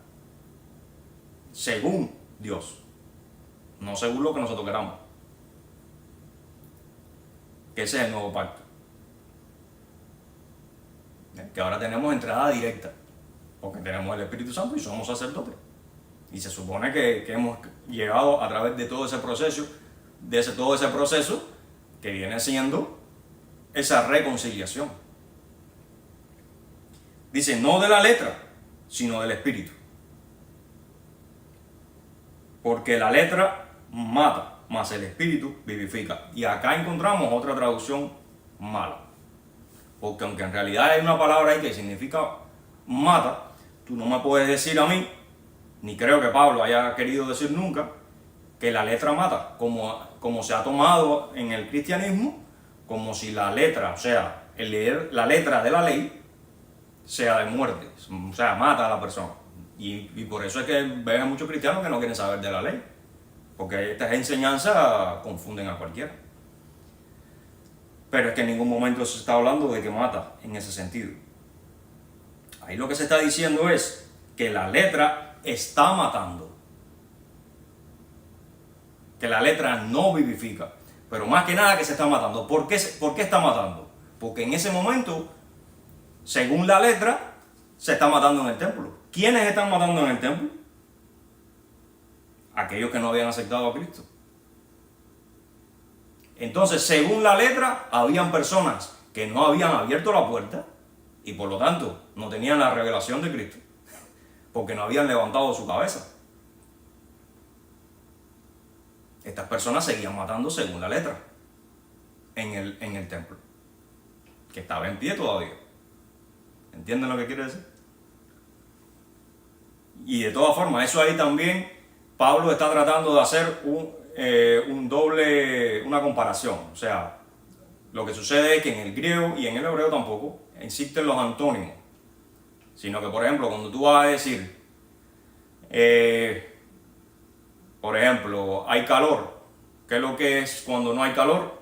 según Dios, no según lo que nosotros queramos. Que ese es el nuevo pacto. Que ahora tenemos entrada directa, porque tenemos el Espíritu Santo y somos sacerdotes. Y se supone que hemos llegado a través de todo ese proceso, todo ese proceso que viene siendo esa reconciliación. Dice, no de la letra, sino del Espíritu. Porque la letra mata, mas el Espíritu vivifica. Y acá encontramos otra traducción mala. Porque aunque en realidad hay una palabra ahí que significa mata, tú no me puedes decir a mí, ni creo que Pablo haya querido decir nunca, que la letra mata, como se ha tomado en el cristianismo, como si la letra, o sea, el leer la letra de la ley, sea de muerte, o sea, mata a la persona. Y por eso es que ves a muchos cristianos que no quieren saber de la ley, porque estas enseñanzas confunden a cualquiera. Pero es que en ningún momento se está hablando de que mata en ese sentido. Ahí lo que se está diciendo es que la letra está matando, que la letra no vivifica, pero más que nada que se está matando. ¿Por qué está matando? Porque en ese momento, según la letra, se está matando en el templo. ¿Quiénes están matando en el templo? Aquellos que no habían aceptado a Cristo. Entonces, según la letra, habían personas que no habían abierto la puerta y por lo tanto no tenían la revelación de Cristo, porque no habían levantado su cabeza. Estas personas seguían matando según la letra en el templo, que estaba en pie todavía. ¿Entienden lo que quiere decir? Y de todas formas, eso ahí también Pablo está tratando de hacer una comparación. O sea, Lo que sucede es que en el griego y en el hebreo tampoco existen los antónimos, sino que, por ejemplo, cuando tú vas a decir, por ejemplo, hay calor, ¿qué es lo que es cuando no hay calor?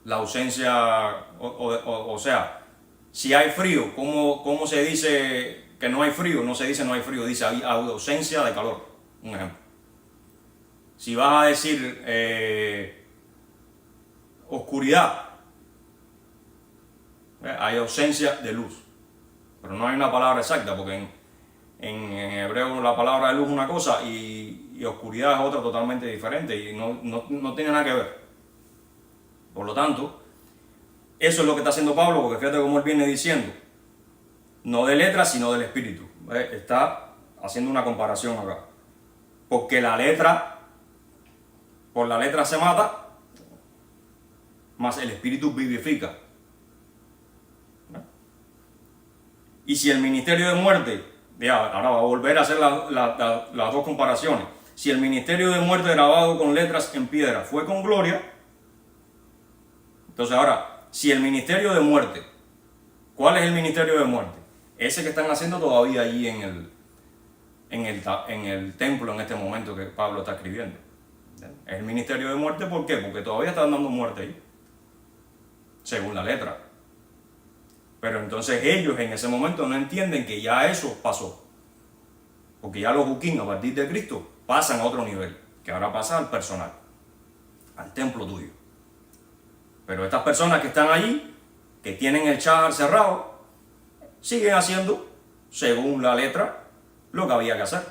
La ausencia, o sea, si hay frío, ¿cómo se dice que no hay frío? No se dice no hay frío, dice hay ausencia de calor, un ejemplo. Si vas a decir oscuridad, hay ausencia de luz, pero no hay una palabra exacta, porque en hebreo la palabra de luz es una cosa y oscuridad es otra totalmente diferente y no tiene nada que ver. Por lo tanto, eso es lo que está haciendo Pablo, porque fíjate cómo él viene diciendo, no de letras, sino del espíritu. Está haciendo una comparación acá. Porque por la letra se mata, más el espíritu vivifica. Y si el ministerio de muerte, ahora va a volver a hacer las dos comparaciones. Si el ministerio de muerte grabado con letras en piedra fue con gloria, entonces ahora, si el ministerio de muerte, ¿cuál es el ministerio de muerte? Ese que están haciendo todavía allí en el templo en este momento que Pablo está escribiendo. Es el ministerio de muerte, ¿por qué? Porque todavía están dando muerte ahí, según la letra. Pero entonces ellos en ese momento no entienden que ya eso pasó. Porque ya los juquín a partir de Cristo pasan a otro nivel, que ahora pasa al personal, al templo tuyo. Pero estas personas que están allí, que tienen el char cerrado, siguen haciendo, según la letra, lo que había que hacer.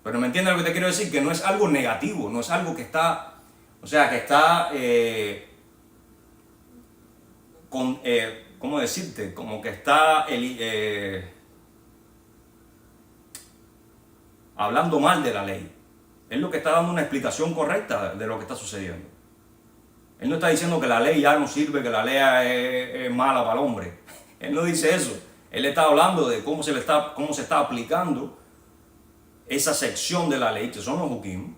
Pero me entiendes lo que te quiero decir, que no es algo negativo, no es algo que está, o sea, que está, ¿cómo decirte? Como que está hablando mal de la ley. Él lo que está dando una explicación correcta de lo que está sucediendo. Él no está diciendo que la ley ya no sirve, que la ley es mala para el hombre. Él no dice eso. Él está hablando de cómo se está aplicando esa sección de la ley, que son los juquim,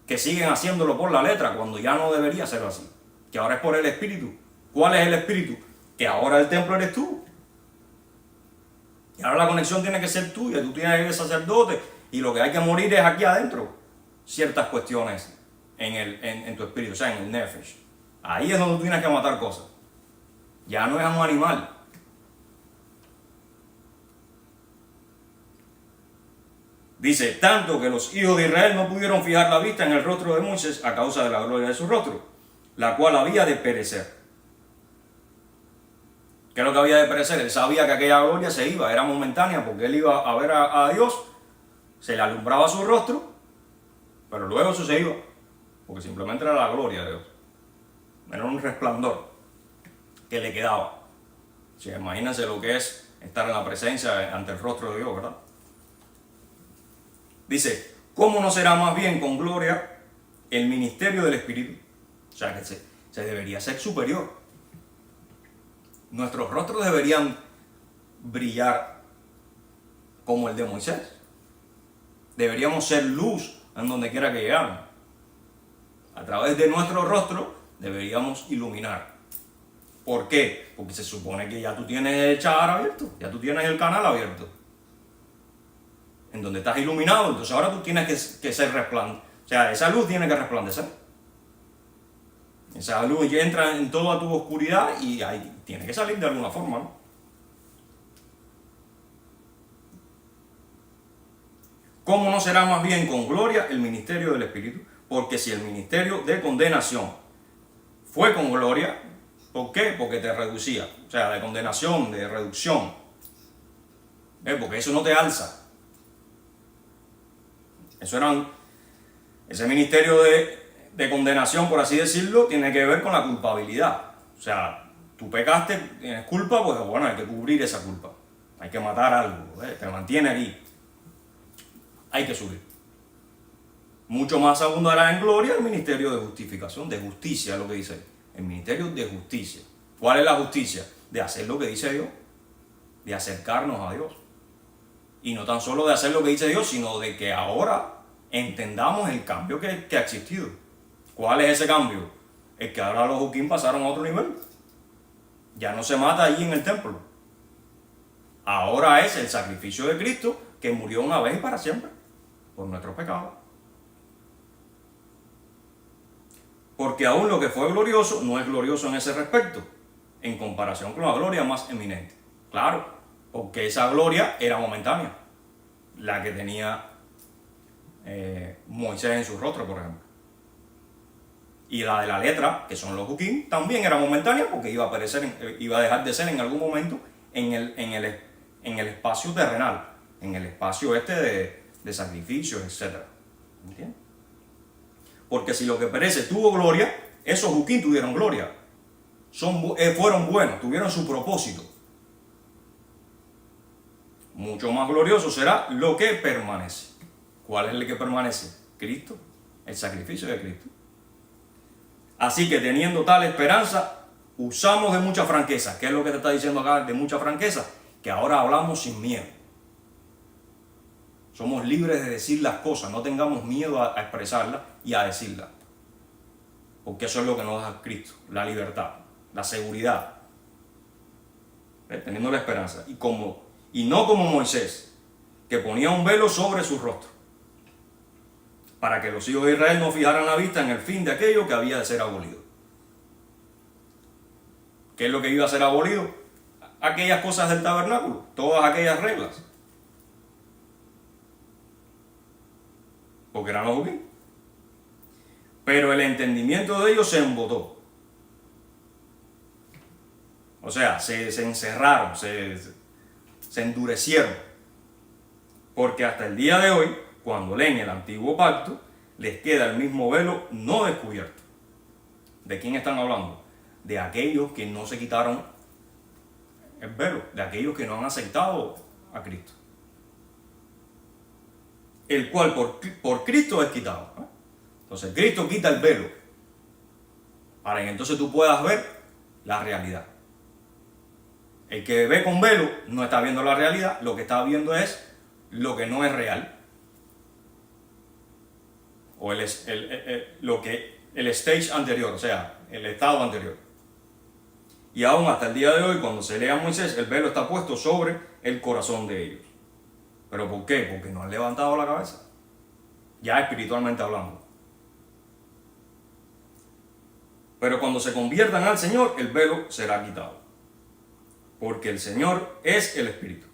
que siguen haciéndolo por la letra, cuando ya no debería ser así. Que ahora es por el espíritu. ¿Cuál es el espíritu? Que ahora el templo eres tú. Y ahora la conexión tiene que ser tuya. Tú tienes que ser sacerdote. Y lo que hay que morir es aquí adentro. Ciertas cuestiones en tu espíritu, o sea, en el nefesh. Ahí es donde tú tienes que matar cosas. Ya no es un animal. Dice, tanto que los hijos de Israel no pudieron fijar la vista en el rostro de Moisés a causa de la gloria de su rostro, la cual había de perecer. ¿Qué es lo que había de perecer? Él sabía que aquella gloria se iba, era momentánea, porque él iba a ver a Dios, se le alumbraba su rostro, pero luego eso se iba, porque simplemente era la gloria de Dios. Era un resplandor que le quedaba. O sea, imagínense lo que es estar en la presencia ante el rostro de Dios, ¿verdad? Dice, ¿cómo no será más bien con gloria el ministerio del Espíritu? O sea, que se debería ser superior. Nuestros rostros deberían brillar como el de Moisés. Deberíamos ser luz en donde quiera que llegamos. A través de nuestro rostro deberíamos iluminar. ¿Por qué? Porque se supone que ya tú tienes el char abierto, ya tú tienes el canal abierto, en donde estás iluminado. Entonces ahora tú tienes que ser resplandeciente. O sea, esa luz tiene que resplandecer. Esa luz ya entra en toda tu oscuridad y ahí tiene que salir de alguna forma, ¿no? ¿Cómo no será más bien con gloria el ministerio del Espíritu? Porque si el ministerio de condenación fue con gloria, ¿por qué? Porque te reducía. O sea, de condenación, de reducción. Porque eso no te alza. Ese ministerio de condenación, por así decirlo, tiene que ver con la culpabilidad. O sea, tú pecaste, tienes culpa, pues bueno, hay que cubrir esa culpa. Hay que matar algo, te mantiene aquí. Hay que subir. Mucho más abundará en gloria el ministerio de justificación, de justicia, es lo que dice ahí. El ministerio de justicia. ¿Cuál es la justicia? De hacer lo que dice Dios, de acercarnos a Dios. Y no tan solo de hacer lo que dice Dios, sino de que ahora entendamos el cambio que ha existido. ¿Cuál es ese cambio? es que ahora los Juquín pasaron a otro nivel. Ya no se mata allí en el templo. Ahora es el sacrificio de Cristo que murió una vez y para siempre por nuestros pecados. Porque aún lo que fue glorioso no es glorioso en ese respecto, en comparación con la gloria más eminente. Claro, porque esa gloria era momentánea, la que tenía Moisés en su rostro, por ejemplo. Y la de la letra, que son los Juquín, también era momentánea porque iba a perecer, iba a dejar de ser en algún momento en el espacio terrenal, en el espacio de sacrificios, etc. ¿Entiendes? Porque si lo que perece tuvo gloria, esos Juquín tuvieron gloria. Fueron buenos, tuvieron su propósito. Mucho más glorioso será lo que permanece. ¿Cuál es el que permanece? Cristo, el sacrificio de Cristo. Así que teniendo tal esperanza, usamos de mucha franqueza. ¿Qué es lo que te está diciendo acá de mucha franqueza? Que ahora hablamos sin miedo. Somos libres de decir las cosas, no tengamos miedo a expresarlas y a decirlas. Porque eso es lo que nos da Cristo, la libertad, la seguridad. Teniendo la esperanza. Y no como Moisés, que ponía un velo sobre su rostro, para que los hijos de Israel no fijaran la vista en el fin de aquello que había de ser abolido. ¿Qué es lo que iba a ser abolido? Aquellas cosas del tabernáculo, todas aquellas reglas. Porque eran los Juquín. Pero el entendimiento de ellos se embotó. O sea, se encerraron, se endurecieron. Porque hasta el día de hoy, cuando leen el antiguo pacto, les queda el mismo velo no descubierto. ¿De quién están hablando? De aquellos que no se quitaron el velo, de aquellos que no han aceptado a Cristo. El cual por Cristo es quitado. Entonces Cristo quita el velo para que entonces tú puedas ver la realidad. El que ve con velo no está viendo la realidad, lo que está viendo es lo que no es real. O el stage anterior, o sea, el estado anterior. Y aún hasta el día de hoy, cuando se lea a Moisés, el velo está puesto sobre el corazón de ellos. ¿Pero por qué? Porque no han levantado la cabeza. Ya espiritualmente hablando. Pero cuando se conviertan al Señor, el velo será quitado. Porque el Señor es el Espíritu.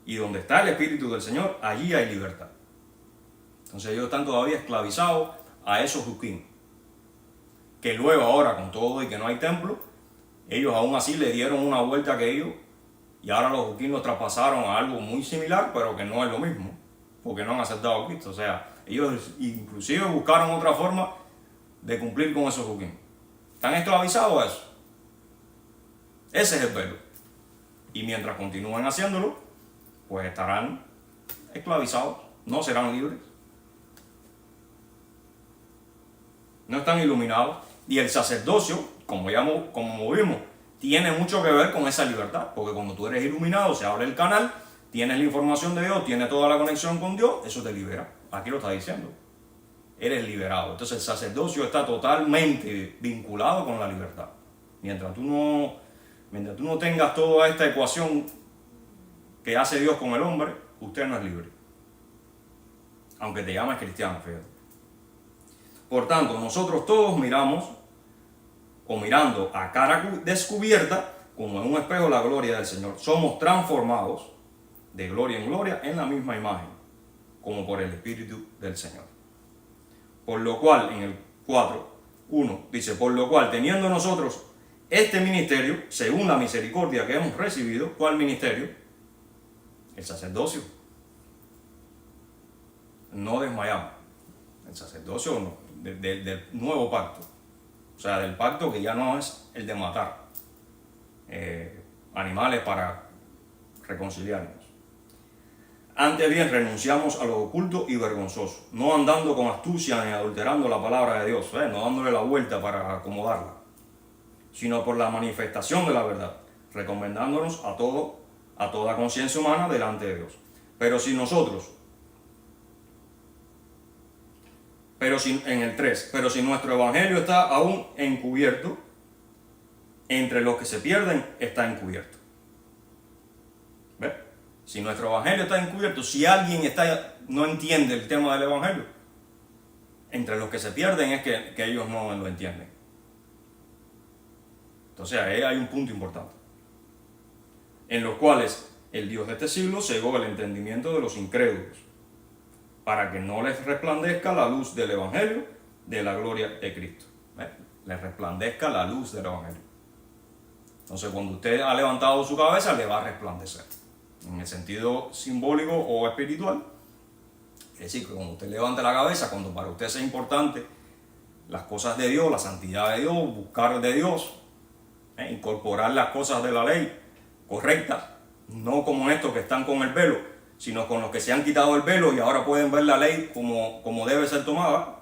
Y donde está el Espíritu del Señor, allí hay libertad. Entonces ellos están todavía esclavizados a esos Juquín. Que luego ahora, con todo y que no hay templo, ellos aún así le dieron una vuelta a aquello. Y ahora los Juquín los traspasaron a algo muy similar, pero que no es lo mismo. Porque no han aceptado a Cristo. O sea, ellos inclusive buscaron otra forma de cumplir con esos Juquín. ¿Están esclavizados a eso? Ese es el velo. Y mientras continúen haciéndolo, pues estarán esclavizados, no serán libres. No están iluminados. Y el sacerdocio, como vimos, tiene mucho que ver con esa libertad. Porque cuando tú eres iluminado, se abre el canal, tienes la información de Dios, tienes toda la conexión con Dios, eso te libera. Aquí lo está diciendo. Eres liberado. Entonces el sacerdocio está totalmente vinculado con la libertad. Mientras tú no tengas toda esta ecuación que hace Dios con el hombre, usted no es libre. Aunque te llames cristiano, fíjate. Por tanto, nosotros todos mirando a cara descubierta, como en un espejo, la gloria del Señor. Somos transformados de gloria en gloria en la misma imagen, como por el Espíritu del Señor. Por lo cual, en el 4:1 dice, por lo cual, teniendo nosotros este ministerio, según la misericordia que hemos recibido, ¿cuál ministerio? El sacerdocio. No desmayamos. El sacerdocio del nuevo pacto. O sea, del pacto que ya no es el de matar animales para reconciliarnos. Antes bien, renunciamos a lo oculto y vergonzoso, no andando con astucia ni adulterando la palabra de Dios, no dándole la vuelta para acomodarla, sino por la manifestación de la verdad, recomendándonos a toda conciencia humana delante de Dios. Pero en el 3, pero si nuestro evangelio está aún encubierto, entre los que se pierden está encubierto. ¿Ves? Si nuestro evangelio está encubierto, si alguien no entiende el tema del evangelio, entre los que se pierden es que ellos no lo entienden. Entonces ahí hay un punto importante, en los cuales el Dios de este siglo cegó el entendimiento de los incrédulos, para que no les resplandezca la luz del evangelio de la gloria de Cristo. ¿Ves? Les resplandezca la luz del evangelio. Entonces cuando usted ha levantado su cabeza, le va a resplandecer. En el sentido simbólico o espiritual, es decir, que cuando usted levanta la cabeza, cuando para usted sea importante las cosas de Dios, la santidad de Dios, buscar de Dios, incorporar las cosas de la ley correctas, no como estos que están con el velo, sino con los que se han quitado el velo y ahora pueden ver la ley como debe ser tomada.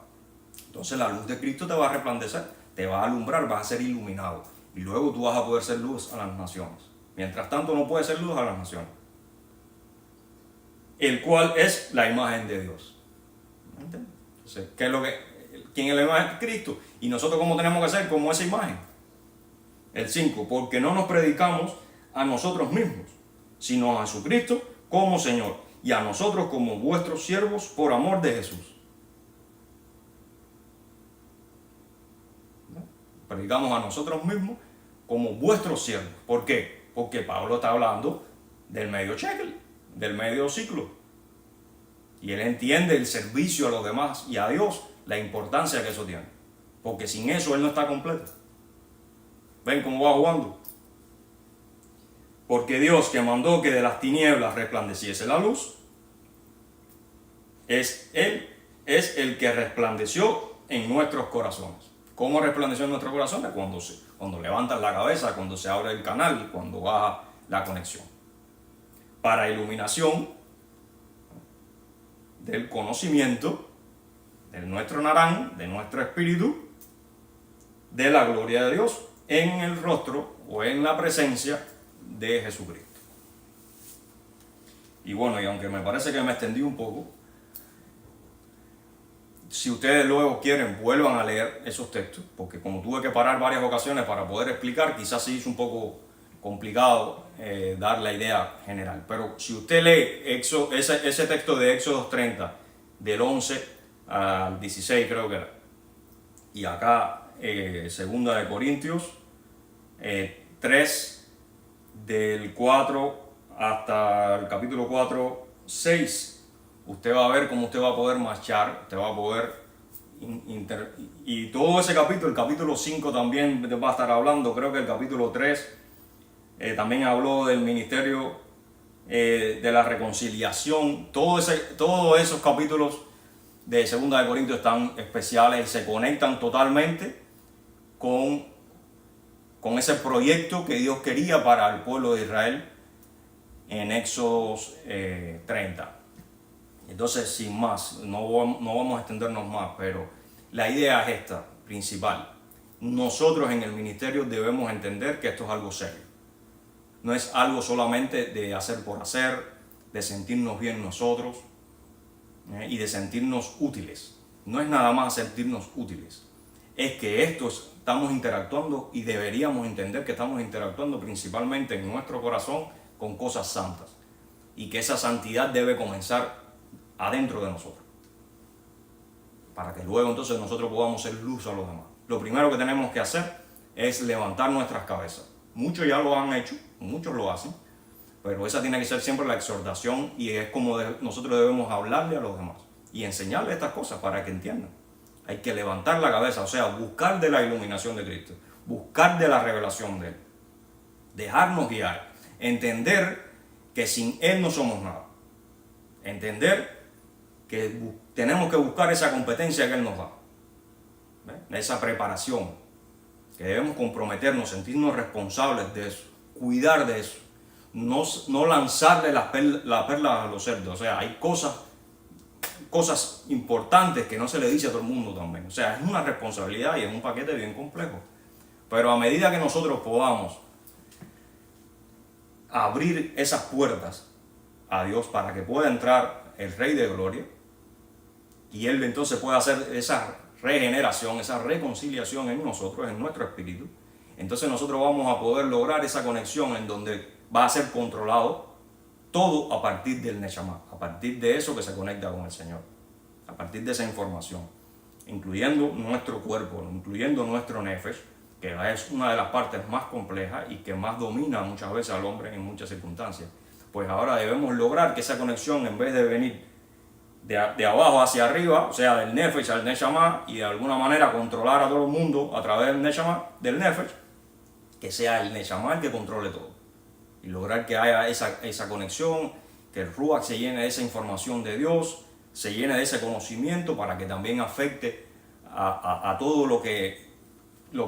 Entonces la luz de Cristo te va a resplandecer, te va a alumbrar, vas a ser iluminado, y luego tú vas a poder ser luz a las naciones. Mientras tanto no puedes ser luz a las naciones, el cual es la imagen de Dios. ¿Entiendes? Entonces, ¿quién es la imagen de Cristo? Y nosotros, ¿cómo tenemos que ser como esa imagen? El 5, porque no nos predicamos a nosotros mismos, sino a Jesucristo como Señor, y a nosotros como vuestros siervos por amor de Jesús. ¿No? Predicamos a nosotros mismos como vuestros siervos. ¿Por qué? Porque Pablo está hablando del medio shekel, del medio ciclo. Y él entiende el servicio a los demás y a Dios, la importancia que eso tiene. Porque sin eso él no está completo. ¿Ven cómo va jugando? Porque Dios, que mandó que de las tinieblas resplandeciese la luz, es el que resplandeció en nuestros corazones. ¿Cómo resplandeció en nuestros corazones? Cuando levantas la cabeza, cuando se abre el canal, cuando baja la conexión. Para iluminación del conocimiento de nuestro narán, de nuestro espíritu, de la gloria de Dios en el rostro o en la presencia de Jesucristo. Y bueno, y aunque me parece que me extendí un poco, si ustedes luego quieren, vuelvan a leer esos textos, porque como tuve que parar varias ocasiones para poder explicar, quizás se hizo un poco complicado dar la idea general. Pero si usted lee ese texto de Éxodo 30, del 11 al 16 creo que era, y acá segunda de Corintios 3, del 4 hasta el capítulo 4, 6, usted va a ver cómo usted va a poder marchar, usted va a poder y todo ese capítulo, el capítulo 5 también va a estar hablando, creo que el capítulo 3 también habló del ministerio de la reconciliación. Todos esos capítulos de Segunda de Corintios están especiales y se conectan totalmente con ese proyecto que Dios quería para el pueblo de Israel en Éxodo 30. Entonces, sin más, no vamos a extendernos más, pero la idea es esta, principal. Nosotros en el ministerio debemos entender que esto es algo serio. No es algo solamente de hacer por hacer, de sentirnos bien nosotros y de sentirnos útiles. No es nada más sentirnos útiles. Es que estamos interactuando y deberíamos entender que estamos interactuando principalmente en nuestro corazón con cosas santas. Y que esa santidad debe comenzar adentro de nosotros. Para que luego entonces nosotros podamos ser luz a los demás. Lo primero que tenemos que hacer es levantar nuestras cabezas. Muchos ya lo han hecho, muchos lo hacen, pero esa tiene que ser siempre la exhortación y es como nosotros debemos hablarle a los demás y enseñarles estas cosas para que entiendan. Hay que levantar la cabeza, o sea, buscar de la iluminación de Cristo, buscar de la revelación de Él, dejarnos guiar, entender que sin Él no somos nada, entender que tenemos que buscar esa competencia que Él nos da, esa preparación, que debemos comprometernos, sentirnos responsables de eso, cuidar de eso, no lanzarle las perlas a los cerdos. O sea, hay cosas importantes que no se le dice a todo el mundo también. O sea, es una responsabilidad y es un paquete bien complejo. Pero a medida que nosotros podamos abrir esas puertas a Dios para que pueda entrar el Rey de Gloria, y Él entonces puede hacer esa regeneración, esa reconciliación en nosotros, en nuestro espíritu. Entonces nosotros vamos a poder lograr esa conexión en donde va a ser controlado todo a partir del Neshama, a partir de eso que se conecta con el Señor, a partir de esa información, incluyendo nuestro cuerpo, incluyendo nuestro nefesh, que es una de las partes más complejas y que más domina muchas veces al hombre en muchas circunstancias. Pues ahora debemos lograr que esa conexión, en vez de venir de abajo hacia arriba, o sea, del nefesh al neshama, y de alguna manera controlar a todo el mundo a través del neshama, del nefesh, que sea el neshama el que controle todo. Y lograr que haya esa conexión, que el ruach se llene de esa información de Dios, se llene de ese conocimiento para que también afecte a todo lo que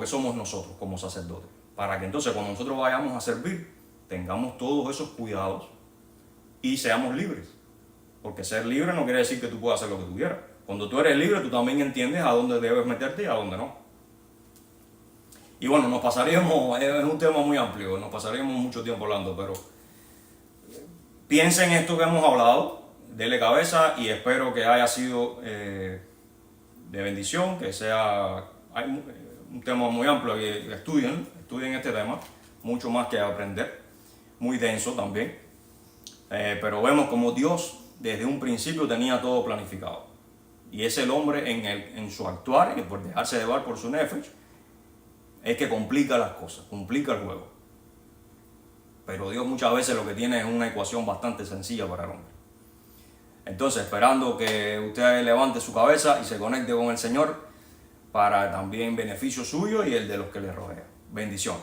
somos nosotros como sacerdotes. Para que entonces cuando nosotros vayamos a servir, tengamos todos esos cuidados y seamos libres. Porque ser libre no quiere decir que tú puedas hacer lo que tú quieras. Cuando tú eres libre, tú también entiendes a dónde debes meterte y a dónde no. Y bueno, nos pasaríamos, es un tema muy amplio, nos pasaríamos mucho tiempo hablando, pero piensen en esto que hemos hablado, dele cabeza y espero que haya sido de bendición, que sea un tema muy amplio, que estudien este tema, mucho más que aprender, muy denso también, pero vemos como Dios desde un principio tenía todo planificado. Y es el hombre en su actuar, y por dejarse llevar por su nefesh, es que complica las cosas, complica el juego. Pero Dios muchas veces lo que tiene es una ecuación bastante sencilla para el hombre. Entonces, esperando que usted levante su cabeza y se conecte con el Señor para también beneficio suyo y el de los que le rodean. Bendición.